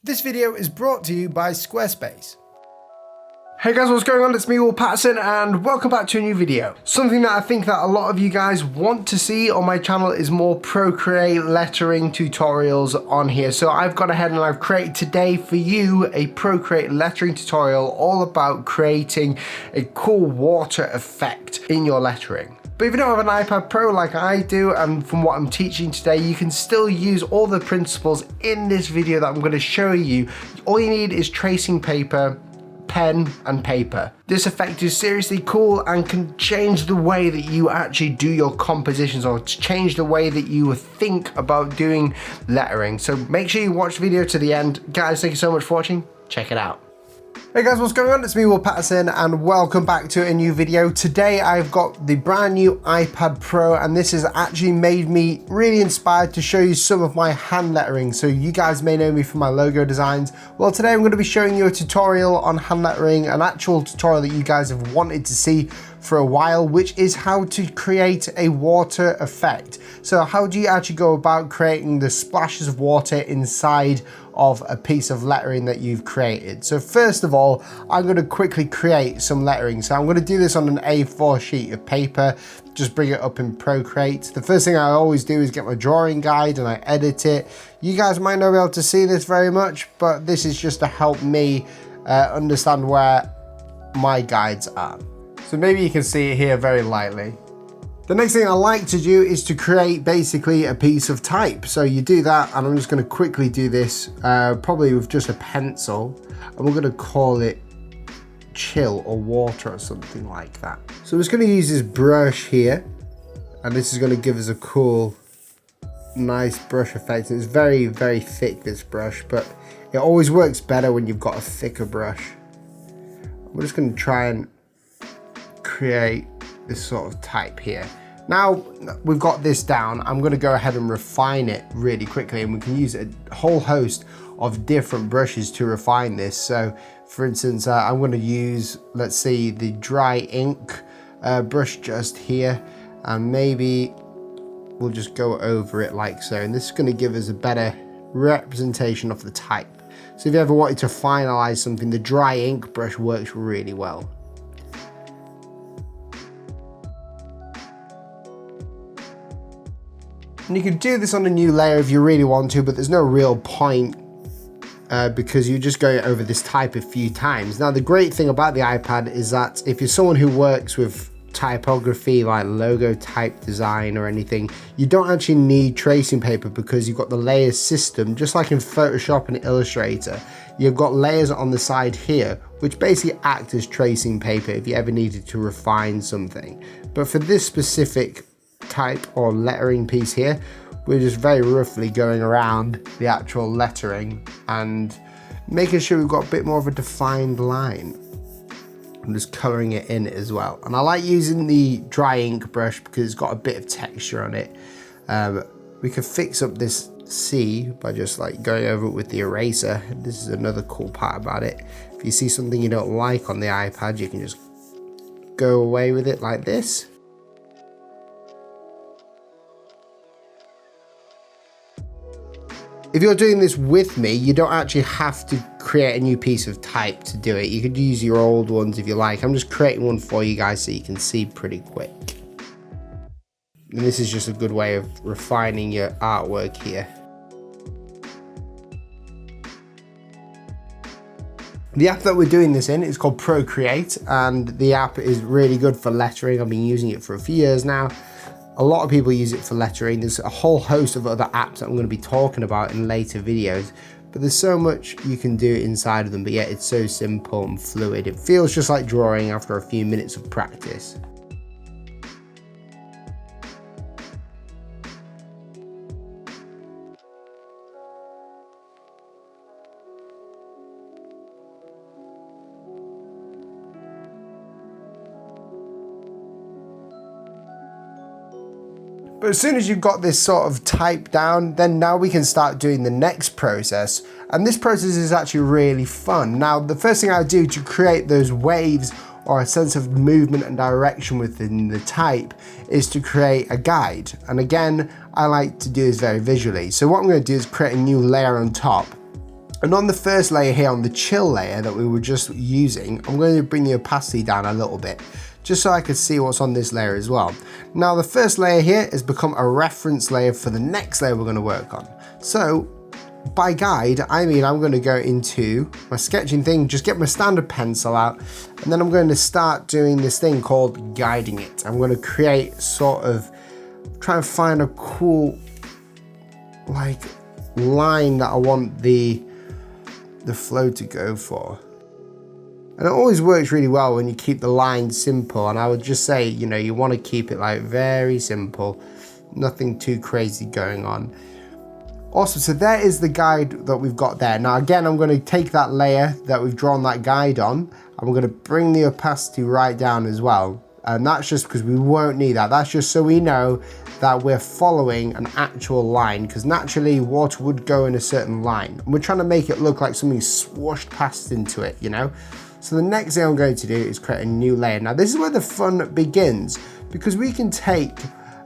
This video is brought to you by Squarespace. Hey guys, what's going on? It's me, Paterson, and welcome back to a new video. Something that I think that a lot of you guys want to see on my channel is more Procreate lettering tutorials on here. So I've gone ahead and I've created today for you a Procreate lettering tutorial all about creating a cool water effect in your lettering. But if you don't have an iPad Pro like I do, and from what I'm teaching today, you can still use all the principles in this video that I'm going to show you. All you need is tracing paper, pen and paper. This effect is seriously cool and can change the way that you actually do your compositions or change the way that you think about doing lettering. So make sure you watch the video to the end. Guys, thank you so much for watching. Check it out. Hey guys, what's going on? It's me, Paterson, and welcome back to a new video. Today I've got the brand new iPad Pro, and this has actually made me really inspired to show you some of my hand lettering. So you guys may know me from my logo designs. Well, today I'm going to be showing you a tutorial on hand lettering, an actual tutorial that you guys have wanted to see for a while, which is how to create a water effect. So how do you actually go about creating the splashes of water inside of a piece of lettering that you've created? So first of all, I'm going to quickly create some lettering. So I'm going to do this on an A4 sheet of paper, just bring it up in Procreate. The first thing I always do is get my drawing guide and I edit it. You guys might not be able to see this very much, but this is just to help me understand where my guides are. So maybe you can see it here very lightly. The next thing I like to do is to create basically a piece of type. So you do that, and I'm just going to quickly do this, probably with just a pencil, and we're going to call it chill or water or something like that. So I'm just going to use this brush here, and this is going to give us a cool, nice brush effect. It's very, very thick, this brush, but it always works better when you've got a thicker brush. We're just going to try and create this sort of type here. Now we've got this down, I'm going to go ahead and refine it really quickly, and we can use a whole host of different brushes to refine this. So for instance, I'm going to use, let's see, the dry ink brush just here, and maybe we'll just go over it like so, and this is going to give us a better representation of the type. So if you ever wanted to finalize something, the dry ink brush works really well. And you can do this on a new layer if you really want to, but there's no real point because you're just going over this type a few times. Now, the great thing about the iPad is that if you're someone who works with typography like logo type design or anything, you don't actually need tracing paper because you've got the layers system, just like in Photoshop and Illustrator. You've got layers on the side here, which basically act as tracing paper if you ever needed to refine something. But for this specific type or lettering piece here, we're just very roughly going around the actual lettering and making sure we've got a bit more of a defined line. I'm just coloring it in as well, and I like using the dry ink brush because it's got a bit of texture on it. We can fix up this C by just like going over it with the eraser. This is another cool part about it. If you see something you don't like on the iPad, you can just go away with it like this. If you're doing this with me, you don't actually have to create a new piece of type to do it. You could use your old ones if you like. I'm just creating one for you guys so you can see pretty quick. And this is just a good way of refining your artwork here. The app that we're doing this in is called Procreate, and the app is really good for lettering. I've been using it for a few years now. A lot of people use it for lettering. There's a whole host of other apps that I'm going to be talking about in later videos, but there's so much you can do inside of them, but yet it's so simple and fluid. It feels just like drawing after a few minutes of practice. But as soon as you've got this sort of type down, then now we can start doing the next process. And this process is actually really fun. Now, the first thing I do to create those waves or a sense of movement and direction within the type is to create a guide. And again, I like to do this very visually. So what I'm going to do is create a new layer on top. And on the first layer here, on the chill layer that we were just using, I'm going to bring the opacity down a little bit, just so I could see what's on this layer as well. Now the first layer here has become a reference layer for the next layer we're going to work on. So by guide, I mean I'm going to go into my sketching thing, just get my standard pencil out, and then I'm going to start doing this thing called guiding it. I'm going to create sort of, try and find a cool like line that I want the flow to go for. And it always works really well when you keep the line simple, and I would just say, you know, you want to keep it like very simple, nothing too crazy going on. Awesome, so there is the guide that we've got there. Now again, I'm going to take that layer that we've drawn that guide on, and we're going to bring the opacity right down as well. And that's just because we won't need that. That's just so we know that we're following an actual line, because naturally water would go in a certain line. And we're trying to make it look like something swooshed past into it, you know? So the next thing I'm going to do is create a new layer. Now this is where the fun begins, because we can take,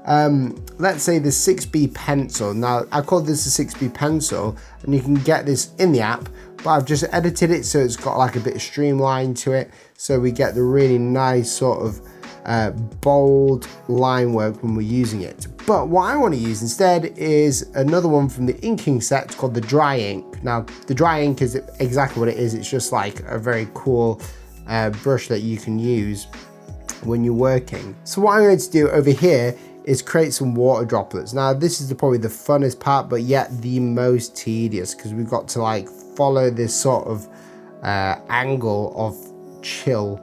let's say the 6B pencil. Now I call this a 6B pencil, and you can get this in the app, but I've just edited it so it's got like a bit of streamline to it. So we get the really nice sort of bold line work when we're using it. But what I want to use instead is another one from the inking set called the dry ink. Now the dry ink is exactly what it is. It's just like a very cool brush that you can use when you're working. So what I'm going to do over here is create some water droplets. Now this is probably the funnest part, but yet the most tedious, because we've got to like follow this sort of angle of chill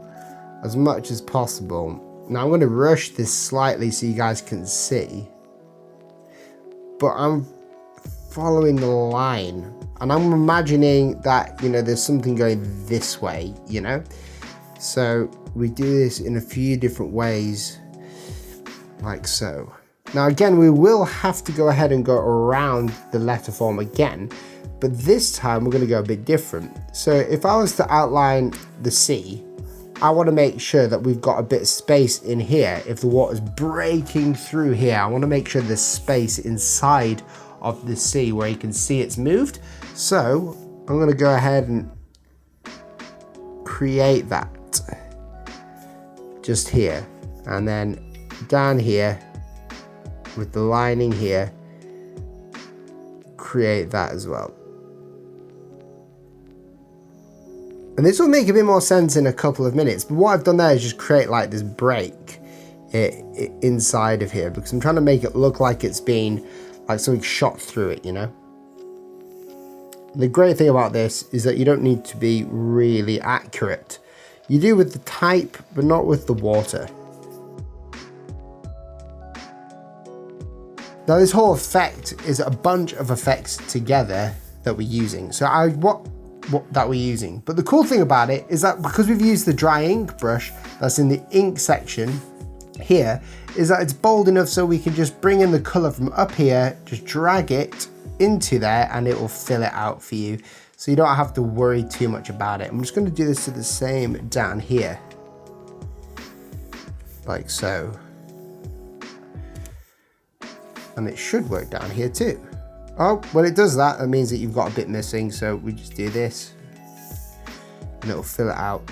as much as possible. Now I'm going to rush this slightly so you guys can see, but I'm following the line, and I'm imagining that, you know, there's something going this way, you know? So we do this in a few different ways, like so. Now again, we will have to go ahead and go around the letter form again, but this time we're going to go a bit different. So if I was to outline the C, I want to make sure that we've got a bit of space in here. If the water's breaking through here, I want to make sure there's space inside of the sea where you can see it's moved. So I'm going to go ahead and create that just here, and then down here with the lining here, create that as well. And this will make a bit more sense in a couple of minutes, but what I've done there is just create like this break inside of here, because I'm trying to make it look like it's been like something shot through it, you know? And the great thing about this is that you don't need to be really accurate. You do with the type, but not with the water. Now this whole effect is a bunch of effects together that we're using. So that we're using. But the cool thing about it is that because we've used the dry ink brush that's in the ink section here, is that it's bold enough so we can just bring in the color from up here, just drag it into there, and it will fill it out for you. So you don't have to worry too much about it. I'm just going to do this to the same down here, like so. And it should work down here too. Oh, when it does that, that means that you've got a bit missing, so we just do this, and it'll fill it out,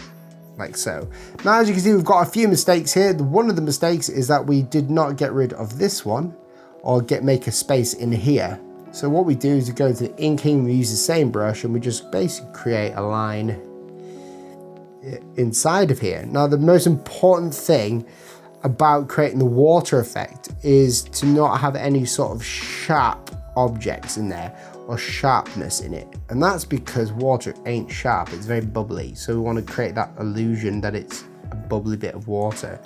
like so. Now, as you can see, we've got a few mistakes here. One of the mistakes is that we did not get rid of this one, or make a space in here. So what we do is we go to the inking, we use the same brush, and we just basically create a line inside of here. Now, the most important thing about creating the water effect is to not have any sort of sharp objects in there or sharpness in it, and that's because water ain't sharp, it's very bubbly, so we want to create that illusion that it's a bubbly bit of water.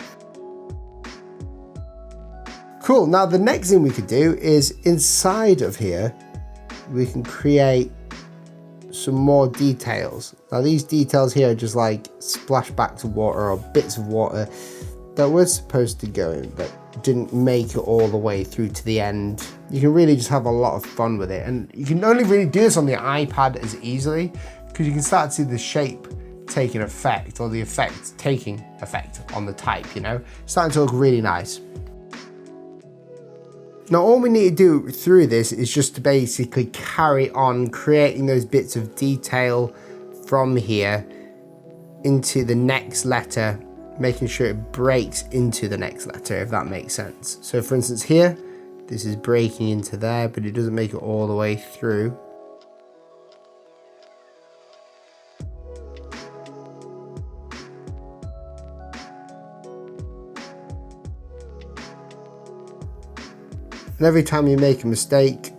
Cool. Now the next thing we could do is inside of here we can create some more details. Now these details here are just like splashbacks of water or bits of water that were supposed to go in but didn't make it all the way through to the end. You can really just have a lot of fun with it, and you can only really do this on the iPad as easily because you can start to see the shape taking effect, or the effect taking effect on the type, you know, it's starting to look really nice. Now all we need to do through this is just to basically carry on creating those bits of detail from here into the next letter, making sure it breaks into the next letter, if that makes sense. So for instance here, this is breaking into there, but it doesn't make it all the way through. And every time you make a mistake,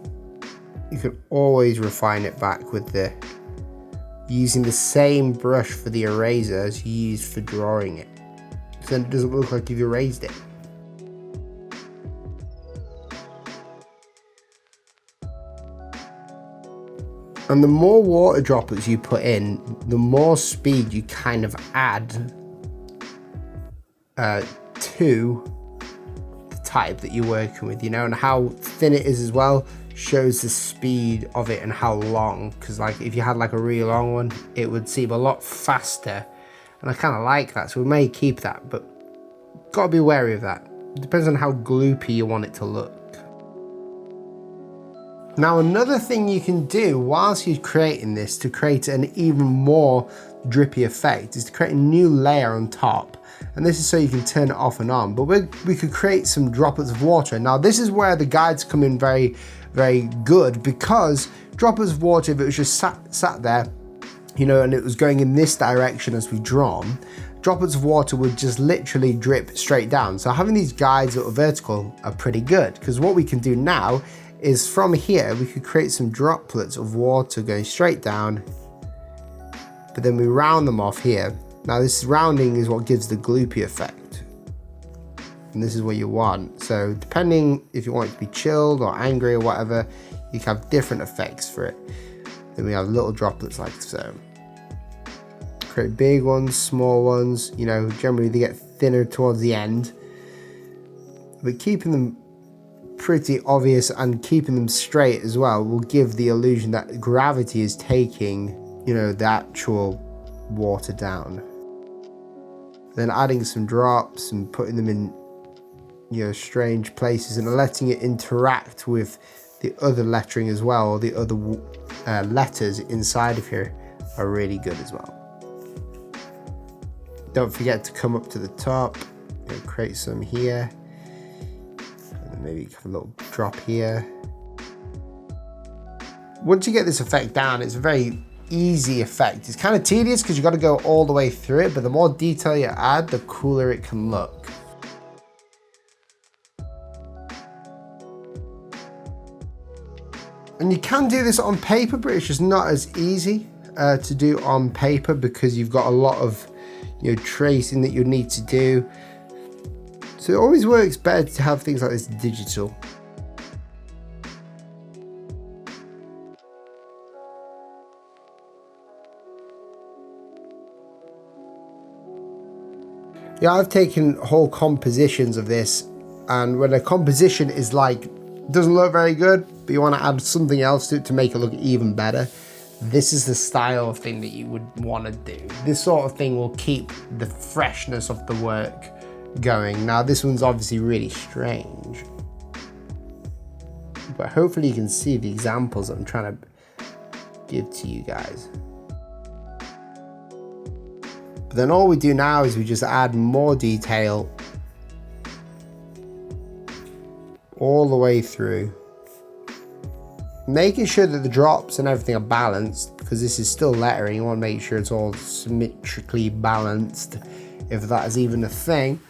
you can always refine it back with using the same brush for the eraser as you used for drawing it. So then it doesn't look like you've erased it. And the more water droplets you put in, the more speed you kind of add to type that you're working with, you know, and how thin it is as well shows the speed of it and how long, because like if you had like a really long one, it would seem a lot faster, and I kind of like that, so we may keep that, but gotta be wary of that. It depends on how gloopy you want it to look. Now another thing you can do whilst you're creating this to create an even more drippy effect is to create a new layer on top. And this is so you can turn it off and on, but we could create some droplets of water. Now this is where the guides come in very, very good, because droplets of water, if it was just sat there, you know, and it was going in this direction as we've drawn, droplets of water would just literally drip straight down. So having these guides that are vertical are pretty good, because what we can do now is from here, we could create some droplets of water going straight down, but then we round them off here. Now this rounding is what gives the gloopy effect, and this is what you want. So depending if you want it to be chilled or angry or whatever, you can have different effects for it. Then we have little droplets like so. Create big ones, small ones, you know, generally they get thinner towards the end, but keeping them pretty obvious and keeping them straight as well will give the illusion that gravity is taking, you know, the actual water down. Then adding some drops and putting them in, you know, strange places and letting it interact with the other lettering as well, or the other letters inside of here are really good as well. Don't forget to come up to the top and create some here, and then maybe have a little drop here. Once you get this effect down, it's a very easy effect. It's kind of tedious because you got to go all the way through it, but the more detail you add, the cooler it can look. And you can do this on paper, but it's just not as easy to do on paper, because you've got a lot of, you know, tracing that you need to do. So it always works better to have things like this digital. Yeah, I've taken whole compositions of this, and when a composition is like, doesn't look very good, but you want to add something else to it to make it look even better, this is the style of thing that you would want to do. This sort of thing will keep the freshness of the work going. Now this one's obviously really strange, but hopefully you can see the examples that I'm trying to give to you guys. But then all we do now is we just add more detail all the way through, making sure that the drops and everything are balanced, because this is still lettering. You want to make sure it's all symmetrically balanced, if that is even a thing.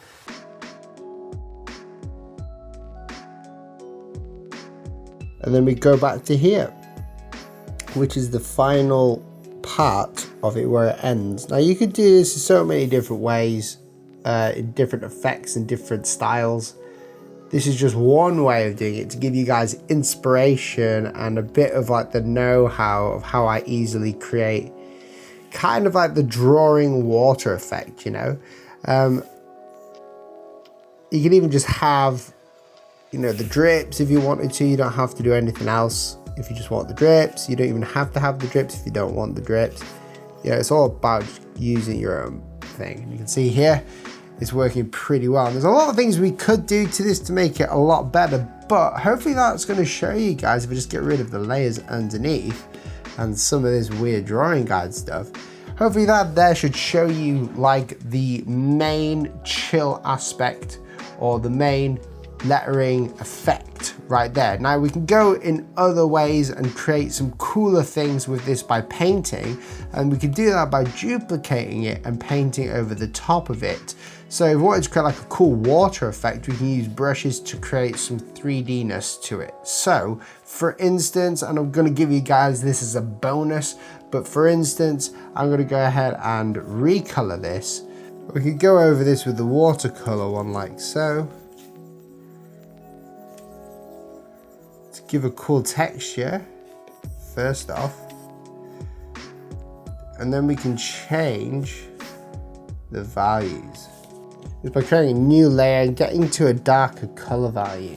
And then we go back to here, which is the final part of it where it ends. Now you could do this in so many different ways, in different effects and different styles. This is just one way of doing it to give you guys inspiration and a bit of like the know-how of how I easily create kind of like the drawing water effect, you know. You can even just have, you know, the drips if you wanted to. You don't have to do anything else if you just want the drips. You don't even have to have the drips if you don't want the drips. Yeah, it's all about using your own thing. You can see here it's working pretty well. And there's a lot of things we could do to this to make it a lot better, But hopefully that's going to show you guys, if I just get rid of the layers underneath and some of this weird drawing guide stuff, hopefully that there should show you like the main chill aspect or the main lettering effect right there. Now we can go in other ways and create some cooler things with this by painting, and we can do that by duplicating it and painting over the top of it. So if we wanted to create like a cool water effect, we can use brushes to create some 3D-ness to it. So for instance, and I'm going to give you guys this as a bonus, but for instance, I'm going to go ahead and recolor this. We could go over this with the watercolor one like so, to give a cool texture first off, and then we can change the values just by creating a new layer and getting to a darker color value.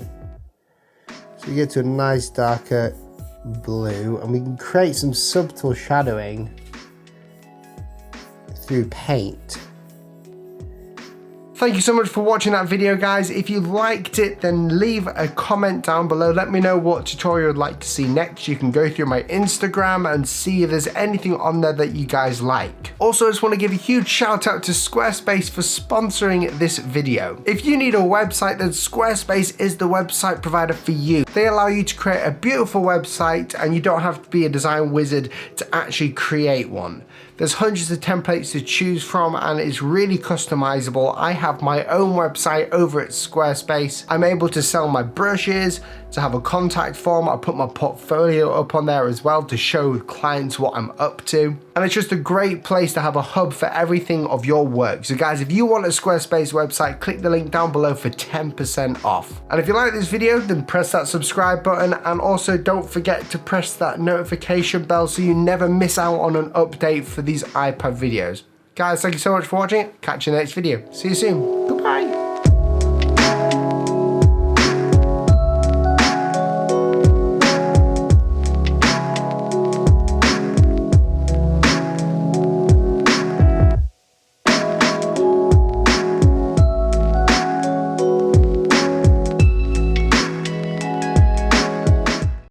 So we get to a nice darker blue, and we can create some subtle shadowing through paint. Thank you so much for watching that video, guys. If you liked it, then leave a comment down below. Let me know what tutorial you'd like to see next. You can go through my Instagram and see if there's anything on there that you guys like. Also, I just want to give a huge shout out to Squarespace for sponsoring this video. If you need a website, then Squarespace is the website provider for you. They allow you to create a beautiful website, and you don't have to be a design wizard to actually create one. There's hundreds of templates to choose from, and it's really customizable. I have my own website over at Squarespace. I'm able to sell my brushes, to have a contact form. I put my portfolio up on there as well to show clients what I'm up to. And it's just a great place to have a hub for everything of your work. So guys, if you want a Squarespace website, click the link down below for 10% off. And if you like this video, then press that subscribe button, and also don't forget to press that notification bell so you never miss out on an update for these iPad videos. Guys, thank you so much for watching. Catch you in the next video. See you soon.